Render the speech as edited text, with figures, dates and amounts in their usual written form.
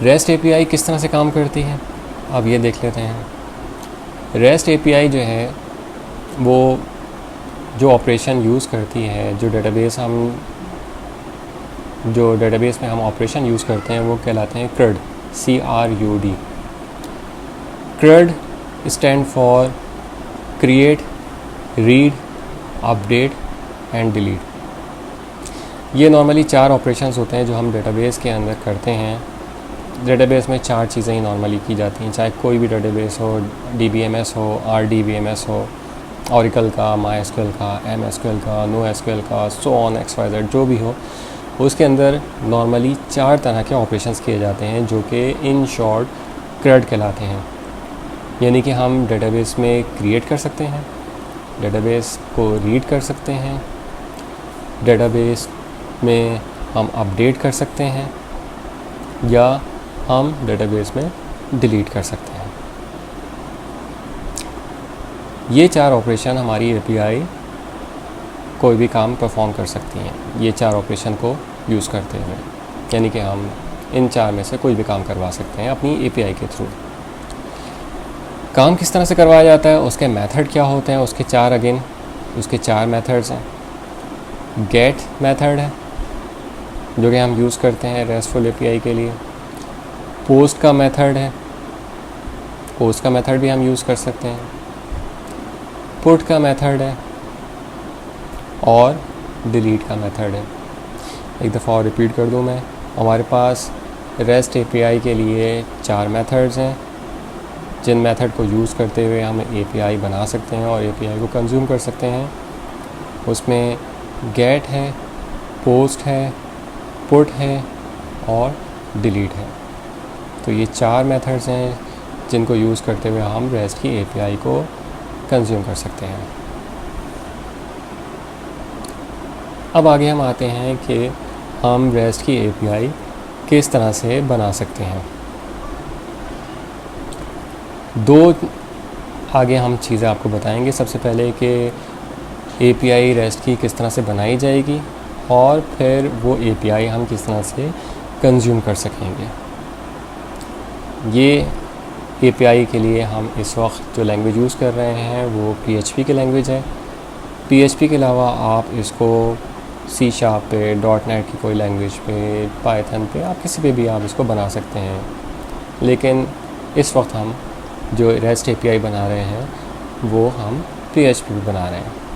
Rest API किस तरह से काम करती है, अब ये देख लेते हैं। रेस्ट एपीआई जो है वो जो ऑपरेशन यूज़ करती है, जो डेटाबेस में हम ऑपरेशन यूज़ करते हैं वो कहलाते हैं CRUD, CRUD। CRUD stand for create, read, update and delete. ये नॉर्मली 4 ऑपरेशंस होते हैं जो हम डेटाबेस के अंदर करते हैं। डेटाबेस में 4 चीज़ें ही नॉर्मली की जाती हैं, चाहे कोई भी डेटाबेस हो, DBMS हो, RDBMS हो, Oracle का, MySQL का, MSQL का, NoSQL का, so on XYZ जो भी हो, उसके अंदर नॉर्मली 4 तरह के ऑपरेशंस किए जाते हैं जो कि इन शॉर्ट CRUD कहलाते हैं। यानी कि हम डेटाबेस में क्रिएट कर सकते हैं, डेटाबेस को रीड कर सकते हैं, डेटाबेस में हम अपडेट कर सकते हैं, या हम डेटाबेस में डिलीट कर सकते हैं। ये 4 ऑपरेशन हमारी एपीआई कोई भी काम परफॉर्म कर सकती हैं, ये 4 ऑपरेशन को यूज़ करते हुए। यानी कि हम इन 4 में से कोई भी काम करवा सकते हैं अपनी एपीआई के थ्रू। काम किस तरह से करवाया जाता है, उसके मेथड क्या होते हैं, उसके 4 मेथड्स हैं। गेट मेथड है जो कि हम यूज़ करते हैं रेस्टफुल एपीआई के लिए। पोस्ट का मेथड है, पोस्ट का मेथड भी हम यूज़ कर सकते हैं। पुट का मेथड है और डिलीट का मेथड है। एक दफ़ा और रिपीट कर दूं मैं, हमारे पास रेस्ट एपीआई के लिए 4 मेथड्स हैं जिन मेथड को यूज़ करते हुए हम एपीआई बना सकते हैं और एपीआई को कंज्यूम कर सकते हैं। उसमें गेट है, पोस्ट है, पुट है और डिलीट है। तो ये 4 मेथड्स हैं जिनको यूज़ करते हुए हम रेस्ट की एपीआई को कंज्यूम कर सकते हैं। अब आगे हम आते हैं कि हम रेस्ट की एपीआई किस तरह से बना सकते हैं। 2 आगे हम चीज़ें आपको बताएंगे। सबसे पहले कि एपीआई रेस्ट की किस तरह से बनाई जाएगी और फिर वो एपीआई हम किस तरह से कंज्यूम कर सकेंगे। ये एपीआई के लिए हम इस वक्त जो लैंग्वेज यूज़ कर रहे हैं वो PHP की लैंग्वेज है। PHP के अलावा आप इसको C# पे, .NET की कोई लैंग्वेज पे, पाइथन पे, आप किसी पे भी आप इसको बना सकते हैं। लेकिन इस वक्त हम जो रेस्ट एपीआई बना रहे हैं वो हम PHP पे बना रहे हैं।